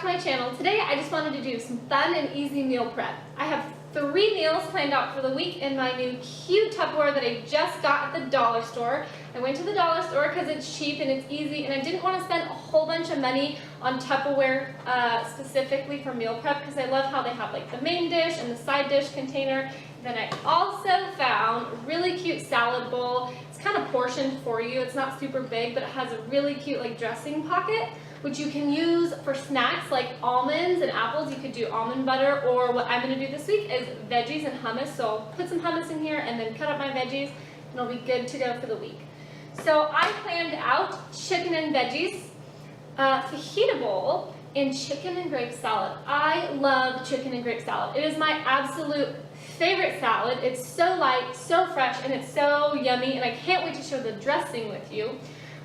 to my channel. Today I just wanted to do some fun and easy meal prep. I have 3 meals planned out for the week in my new cute Tupperware that I just got at the dollar store. I went to the dollar store because it's cheap and it's easy, and I didn't want to spend a whole bunch of money on Tupperware specifically for meal prep because I love how they have like the main dish and the side dish container. Then I also found a really cute salad bowl. It's kind of portioned for you. It's not super big, but it has a really cute like dressing pocket, which you can use for snacks like almonds and apples. You could do almond butter, or what I'm going to do this week is veggies and hummus. So I'll put some hummus in here and then cut up my veggies, and I'll be good to go for the week. So I planned out chicken and veggies, fajita bowl, and chicken and grape salad. I love chicken and grape salad. It is my absolute favorite salad. It's so light, so fresh, and it's so yummy, and I can't wait to share the dressing with you.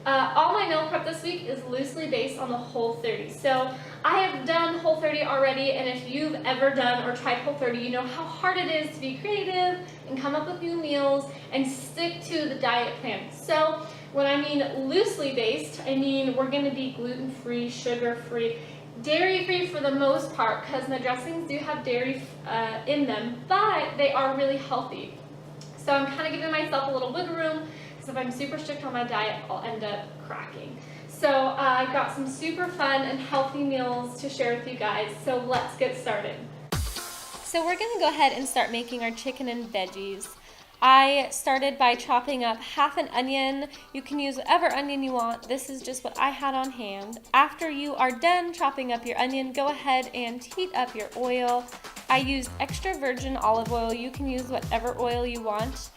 All my meal prep this week is loosely based on the Whole30. So I have done Whole30 already, and if you've ever done or tried Whole30, you know how hard it is to be creative and come up with new meals and stick to the diet plan. So when I mean loosely based, I mean we're going to be gluten-free, sugar-free, dairy-free for the most part, because the dressings do have dairy in them, but they are really healthy. So I'm kind of giving myself a little wiggle room, because if I'm super strict on my diet, I'll end up cracking. So I've got some super fun and healthy meals to share with you guys, so let's get started. So we're going to go ahead and start making our chicken and veggies. I started by chopping up half an onion. You can use whatever onion you want. This is just what I had on hand. After you are done chopping up your onion, go ahead and heat up your oil. I used extra virgin olive oil. You can use whatever oil you want.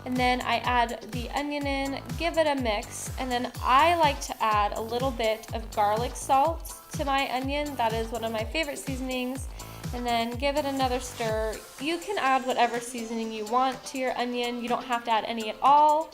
And then I add the onion in, give it a mix, and then I like to add a little bit of garlic salt to my onion. That is one of my favorite seasonings. And then give it another stir. You can add whatever seasoning you want to your onion. You don't have to add any at all.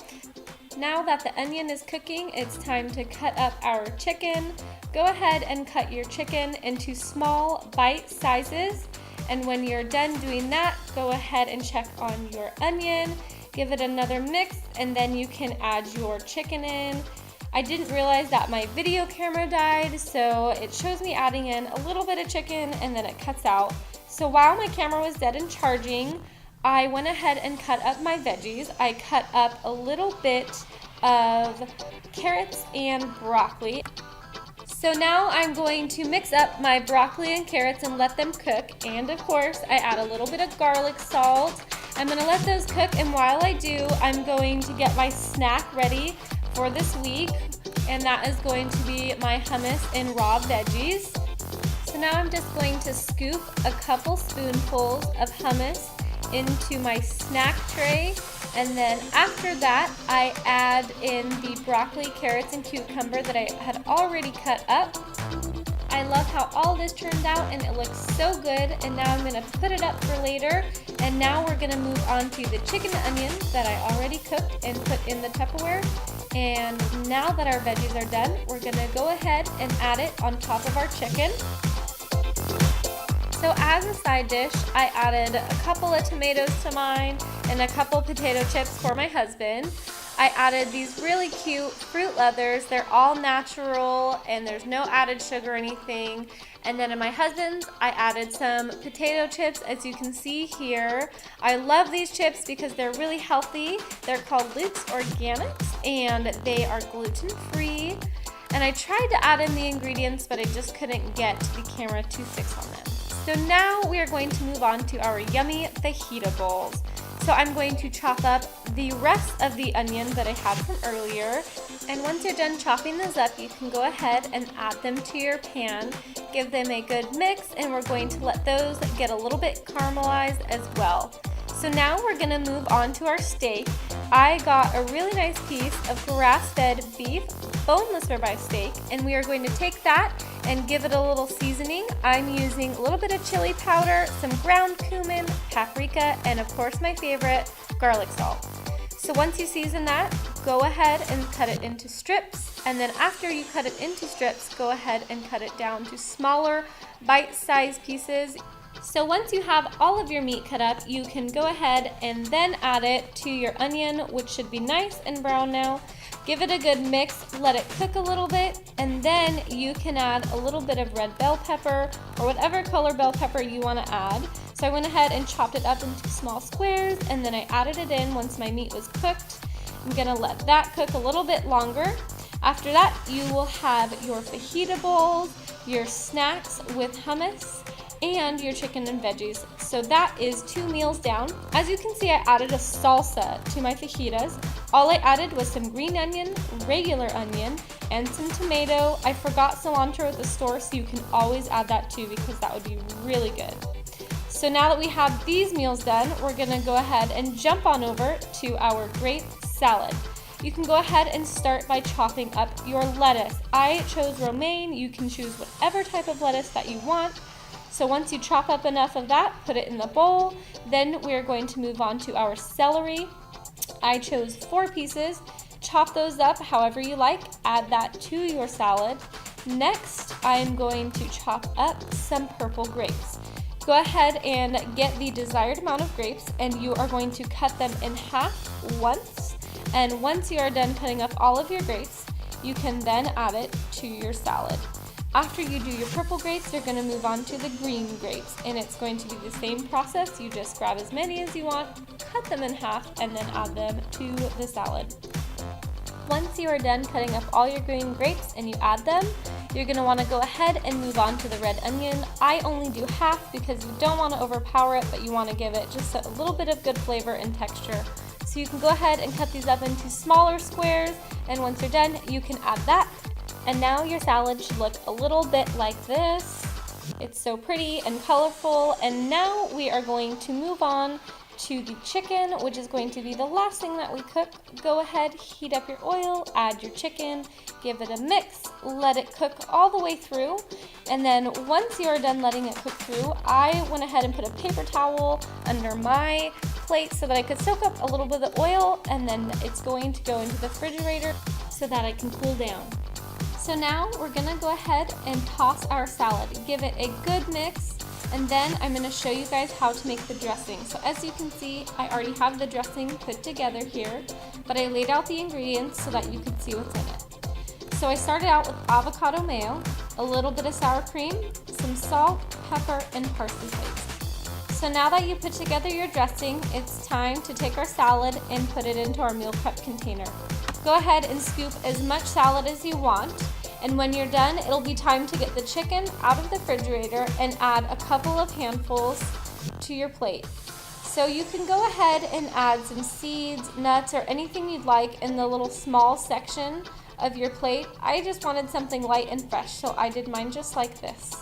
Now that the onion is cooking, it's time to cut up our chicken. Go ahead and cut your chicken into small bite sizes. And when you're done doing that, go ahead and check on your onion. Give it another mix, and then you can add your chicken in. I didn't realize that my video camera died, so it shows me adding in a little bit of chicken and then it cuts out. So while my camera was dead and charging, I went ahead and cut up my veggies. I cut up a little bit of carrots and broccoli. So now I'm going to mix up my broccoli and carrots and let them cook. And of course, I add a little bit of garlic salt. I'm going to let those cook, and while I do, I'm going to get my snack ready for this week, and that is going to be my hummus and raw veggies. So now I'm just going to scoop a couple spoonfuls of hummus into my snack tray, and then after that I add in the broccoli, carrots, and cucumber that I had already cut up. I love how all this turned out, and it looks so good. And now I'm going to put it up for later. And now we're going to move on to the chicken and onions that I already cooked and put in the Tupperware. And now that our veggies are done, we're going to go ahead and add it on top of our chicken. So as a side dish, I added a couple of tomatoes to mine and a couple potato chips for my husband. I added these really cute fruit leathers. They're all natural and there's no added sugar or anything. And then in my husband's, I added some potato chips, as you can see here. I love these chips because they're really healthy. They're called Luke's Organics, and they are gluten-free. And I tried to add in the ingredients, but I just couldn't get the camera to fix on them. So now we are going to move on to our yummy fajita bowls. So I'm going to chop up the rest of the onion that I had from earlier. And once you're done chopping those up, you can go ahead and add them to your pan. Give them a good mix, and we're going to let those get a little bit caramelized as well. So now we're going to move on to our steak. I got a really nice piece of grass-fed beef, boneless ribeye steak, and we are going to take that and give it a little seasoning. I'm using a little bit of chili powder, some ground cumin, paprika, and of course my favorite, garlic salt. So once you season that, go ahead and cut it into strips, and then after you cut it into strips, go ahead and cut it down to smaller bite-sized pieces. So once you have all of your meat cut up, you can go ahead and then add it to your onion, which should be nice and brown now. Give it a good mix, let it cook a little bit, and then you can add a little bit of red bell pepper or whatever color bell pepper you want to add. So I went ahead and chopped it up into small squares, and then I added it in once my meat was cooked. I'm gonna let that cook a little bit longer. After that, you will have your fajita bowls, your snacks with hummus, and your chicken and veggies. So that is 2 meals down. As you can see, I added a salsa to my fajitas. All I added was some green onion, regular onion, and some tomato. I forgot cilantro at the store, so you can always add that too because that would be really good. So now that we have these meals done, we're gonna go ahead and jump on over to our grape salad. You can go ahead and start by chopping up your lettuce. I chose romaine. You can choose whatever type of lettuce that you want. So once you chop up enough of that, put it in the bowl. Then we're going to move on to our celery. I chose 4 pieces. Chop those up however you like. Add that to your salad. Next, I'm going to chop up some purple grapes. Go ahead and get the desired amount of grapes, and you are going to cut them in half once. And once you are done cutting up all of your grapes, you can then add it to your salad. After you do your purple grapes, you're going to move on to the green grapes, and it's going to be the same process. You just grab as many as you want, cut them in half, and then add them to the salad. Once you are done cutting up all your green grapes and you add them, you're going to want to go ahead and move on to the red onion. I only do half because you don't want to overpower it, but you want to give it just a little bit of good flavor and texture. So you can go ahead and cut these up into smaller squares, and once you're done, you can add that. And now your salad should look a little bit like this. It's so pretty and colorful. And now we are going to move on to the chicken, which is going to be the last thing that we cook. Go ahead, heat up your oil, add your chicken, give it a mix, let it cook all the way through. And then once you are done letting it cook through, I went ahead and put a paper towel under my plate so that I could soak up a little bit of the oil, and then it's going to go into the refrigerator so that it can cool down. So now we're gonna go ahead and toss our salad. Give it a good mix, and then I'm gonna show you guys how to make the dressing. So as you can see, I already have the dressing put together here, but I laid out the ingredients so that you could see what's in it. So I started out with avocado mayo, a little bit of sour cream, some salt, pepper, and parsley flakes. So now that you put together your dressing, it's time to take our salad and put it into our meal prep container. Go ahead and scoop as much salad as you want, and when you're done, it'll be time to get the chicken out of the refrigerator and add a couple of handfuls to your plate. So you can go ahead and add some seeds, nuts, or anything you'd like in the little small section of your plate. I just wanted something light and fresh, so I did mine just like this.